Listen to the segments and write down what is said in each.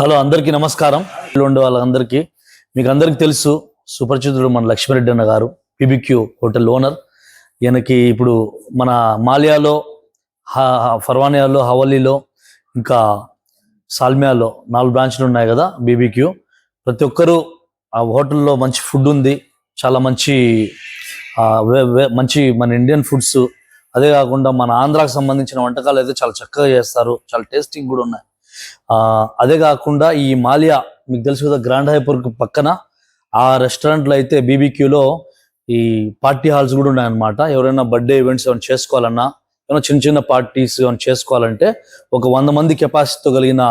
Hello అందరికీ నమస్కారం. ఉండే వాళ్ళందరికీ మీకు అందరికీ తెలుసు సుపరిచితుడు మన లక్ష్మీరెడ్డి అన్న గారు పీబీక్యూ హోటల్ ఓనర్. ఈయనకి ఇప్పుడు మన మాలియాలో, ఫర్వానియాలో, హవలీలో, ఇంకా సాల్మియాలో 4 బ్రాంచ్లు ఉన్నాయి కదా బీబీక్యూ. ప్రతి ఒక్కరూ ఆ హోటల్లో మంచి ఫుడ్ ఉంది, చాలా మంచి మంచి మన ఇండియన్ ఫుడ్స్, అదే కాకుండా మన ఆంధ్రాకి సంబంధించిన వంటకాలు అయితే చాలా చక్కగా చేస్తారు, చాలా టేస్టింగ్ కూడా ఉన్నాయి. అదే కాకుండా ఈ మాలియా మీకు తెలుసు కదా, గ్రాండ్ హైపర్ పక్కన ఆ రెస్టారెంట్లో అయితే బీబీక్యూలో ఈ పార్టీ హాల్స్ కూడా ఉన్నాయన్నమాట. ఎవరైనా బర్త్డే ఈవెంట్స్ ఏమైనా చేసుకోవాలన్నా, ఏమైనా చిన్న చిన్న పార్టీస్ ఏమైనా చేసుకోవాలంటే ఒక 100 మంది కెపాసిటీతో కలిగిన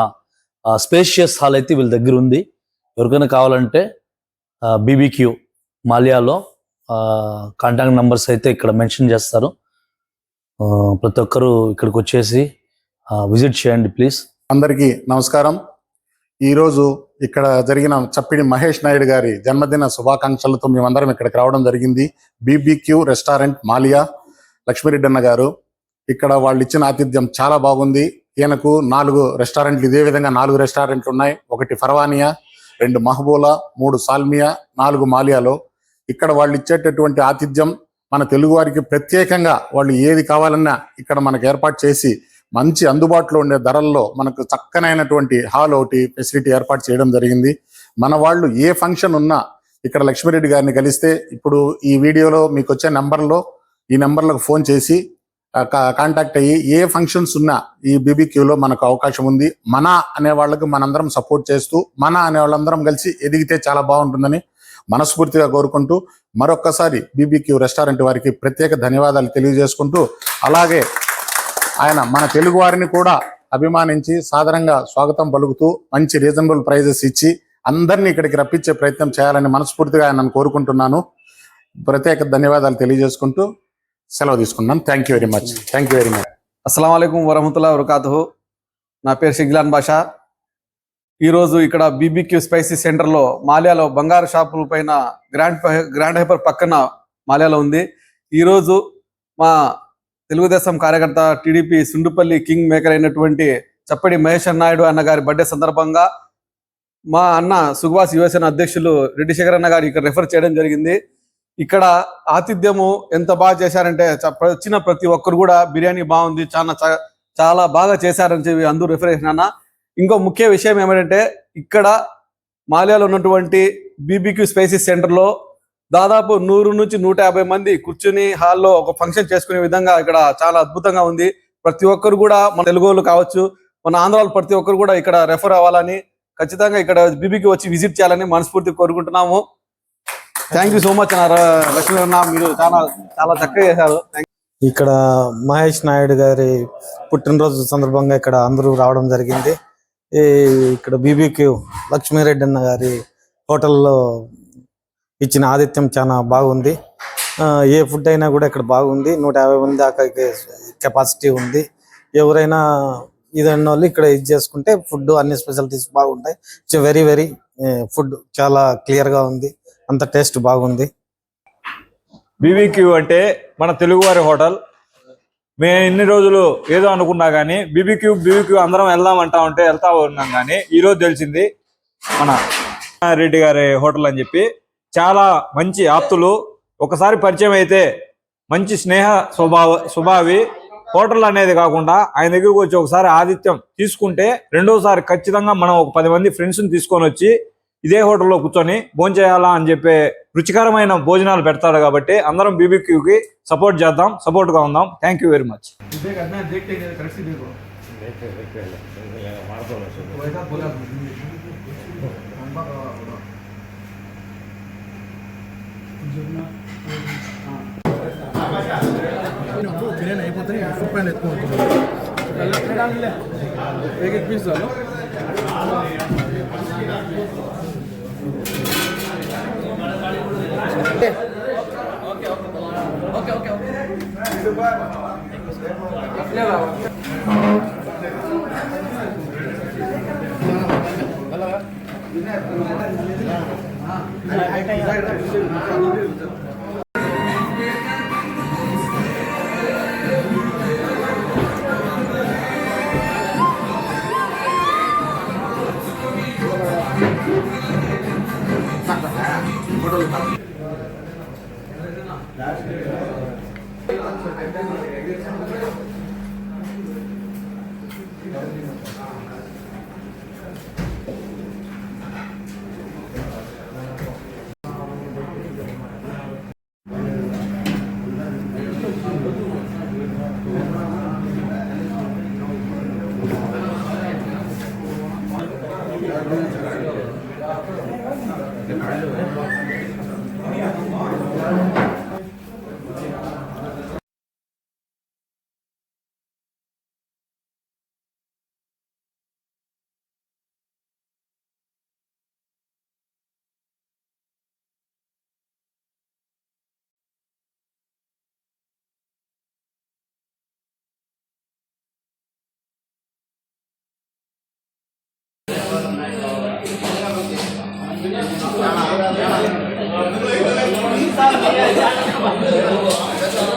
స్పేషియస్ హాల్ అయితే వీళ్ళ దగ్గర ఉంది. ఎవరికైనా కావాలంటే బీబీక్యూ మాలియాలో కాంటాక్ట్ నెంబర్స్ అయితే ఇక్కడ మెన్షన్ చేస్తారు. ప్రతి ఒక్కరూ ఇక్కడికి వచ్చేసి విజిట్ చేయండి ప్లీజ్. అందరికీ నమస్కారం. ఈరోజు ఇక్కడ జరిగిన చప్పిడి మహేష్ నాయుడు గారి జన్మదిన శుభాకాంక్షలతో మేమందరం ఇక్కడికి రావడం జరిగింది. బీబీక్యూ రెస్టారెంట్ మాలియా, లక్ష్మీరెడ్డి అన్న గారు. ఇక్కడ వాళ్ళు ఇచ్చిన ఆతిథ్యం చాలా బాగుంది. ఈయనకు 4 రెస్టారెంట్లు, ఇదే విధంగా 4 రెస్టారెంట్లు ఉన్నాయి. 1 ఫర్వానియా, 2 మహబూలా, 3 సాల్మియా, 4 మాలియాలో. ఇక్కడ వాళ్ళు ఇచ్చేటటువంటి ఆతిథ్యం మన తెలుగు వారికి ప్రత్యేకంగా వాళ్ళు ఏది కావాలన్నా ఇక్కడ మనకు ఏర్పాటు చేసి మంచి అందుబాటులో ఉండే ధరల్లో మనకు చక్కనైనటువంటి హాల్ ఒకటి ఫెసిలిటీ ఏర్పాటు చేయడం జరిగింది. మన వాళ్ళు ఏ ఫంక్షన్ ఉన్నా ఇక్కడ లక్ష్మీరెడ్డి గారిని కలిస్తే, ఇప్పుడు ఈ వీడియోలో మీకు వచ్చే నెంబర్లో ఈ నెంబర్లకు ఫోన్ చేసి కాంటాక్ట్ అయ్యి ఏ ఫంక్షన్స్ ఉన్నా ఈ బీబీక్యూలో మనకు అవకాశం ఉంది. మన అనే వాళ్ళకు మనందరం సపోర్ట్ చేస్తూ, మన అనే వాళ్ళందరం కలిసి ఎదిగితే చాలా బాగుంటుందని మనస్ఫూర్తిగా కోరుకుంటూ మరొక్కసారి బీబీక్యూ రెస్టారెంట్ వారికి ప్రత్యేక ధన్యవాదాలు తెలియజేసుకుంటూ, అలాగే ఆయన మన తెలుగు వారిని కూడా అభిమానించి సాధారణంగా స్వాగతం పలుకుతూ మంచి రీజనబుల్ ప్రైజెస్ ఇచ్చి అందరినీ ఇక్కడికి రప్పించే ప్రయత్నం చేయాలని మనస్ఫూర్తిగా ఆయనను కోరుకుంటున్నాను. ప్రత్యేక ధన్యవాదాలు తెలియజేసుకుంటూ సెలవు తీసుకున్నాను. Thank you very much. అస్సలాము అలైకుం వరహమతుల్లాహి వబరకాతుహు. నా పేరు షిగ్లాన్ బాషా. ఈరోజు ఇక్కడ బీబీక్యూ స్పైసీ సెంటర్లో మాలియాలో బంగారు షాపుల పైన గ్రాండ్ హైపర్ పక్కన మాలియాలో ఉంది. ఈరోజు మా తెలుగుదేశం కార్యకర్త, టీడీపీ సుండుపల్లి కింగ్ మేకర్ అయినటువంటి చప్పడి మహేష్ నాయుడు అన్న గారి బర్త్డే సందర్భంగా మా అన్న సుభాష్ యువసేన అధ్యక్షులు రెడ్డి శేఖర్ అన్న గారు ఇక్కడ రెఫర్ చేయడం జరిగింది. ఇక్కడ ఆతిథ్యము ఎంత బాగా చేశారంటే వచ్చిన ప్రతి ఒక్కరు కూడా బిర్యానీ బాగుంది, చాలా బాగా చేశారని చెప్పి అందరూ రెఫర్ చేసిన. ఇంకో ముఖ్య విషయం ఏమిటంటే, ఇక్కడ మాలియాలో ఉన్నటువంటి బీబీక్యూ స్పైసీ సెంటర్లో దాదాపు 100 నుంచి 150 మంది కూర్చుని హాల్లో ఒక ఫంక్షన్ చేసుకునే విధంగా ఇక్కడ చాలా అద్భుతంగా ఉంది. ప్రతి ఒక్కరు కూడా మన తెలుగు వాళ్ళు కావచ్చు, మన ఆంధ్రాలో ప్రతి ఒక్కరు కూడా ఇక్కడ రెఫర్ అవ్వాలని, ఖచ్చితంగా ఇక్కడ బీబీక్యూ వచ్చి విజిట్ చేయాలని మనస్ఫూర్తిగా కోరుకుంటున్నాము. Thank you so much Lakshmi అన్న, మీరు చాలా చక్కగా చేశారు. ఇక్కడ మహేష్ నాయుడు గారి పుట్టినరోజు సందర్భంగా ఇక్కడ అందరూ రావడం జరిగింది. ఇక్కడ బీబీక్యూ లక్ష్మీరెడ్డి అన్న గారి హోటల్లో ఇచ్చిన ఆతిథ్యం చాలా బాగుంది. ఏ ఫుడ్ అయినా కూడా ఇక్కడ బాగుంది. 150 మంది దాకా కెపాసిటీ ఉంది. ఎవరైనా ఇదన్న వాళ్ళు ఇక్కడ ఇది చేసుకుంటే ఫుడ్ అన్ని స్పెషాలిటీస్ బాగుంటాయి. వెరీ వెరీ ఫుడ్ చాలా క్లియర్గా ఉంది, అంత టేస్ట్ బాగుంది. బీబీక్యూ అంటే మన తెలుగువారి హోటల్. మేము ఇన్ని రోజులు ఏదో అనుకున్నా కానీ బీబీక్యూ అందరం వెళ్తా ఉన్నాం. కానీ ఈరోజు తెలిసింది మన రెడ్డి గారి హోటల్ అని చెప్పి. చాలా మంచి ఆప్తులు, ఒకసారి పరిచయం అయితే మంచి స్నేహ స్వభావి. హోటల్ అనేది కాకుండా ఆయన దగ్గరకు వచ్చి ఒకసారి ఆతిథ్యం తీసుకుంటే రెండోసారి ఖచ్చితంగా మనం ఒక 10 మంది ఫ్రెండ్స్ని తీసుకొని వచ్చి ఇదే హోటల్లో కూర్చొని భోంచేయాలా అని చెప్పే రుచికరమైన భోజనాలు పెడతాడు. కాబట్టి అందరం బీబీక్యూకి సపోర్ట్ చేద్దాం, సపోర్ట్గా ఉందాం. Thank you very much. Biryani అయిపోతే ఫుడ్ పైన ఎత్తుకుంటున్నాను. एक पीस डालो.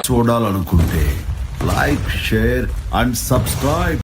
చూడాలనుకుంటే లైక్, షేర్ అండ్ సబ్స్క్రైబ్.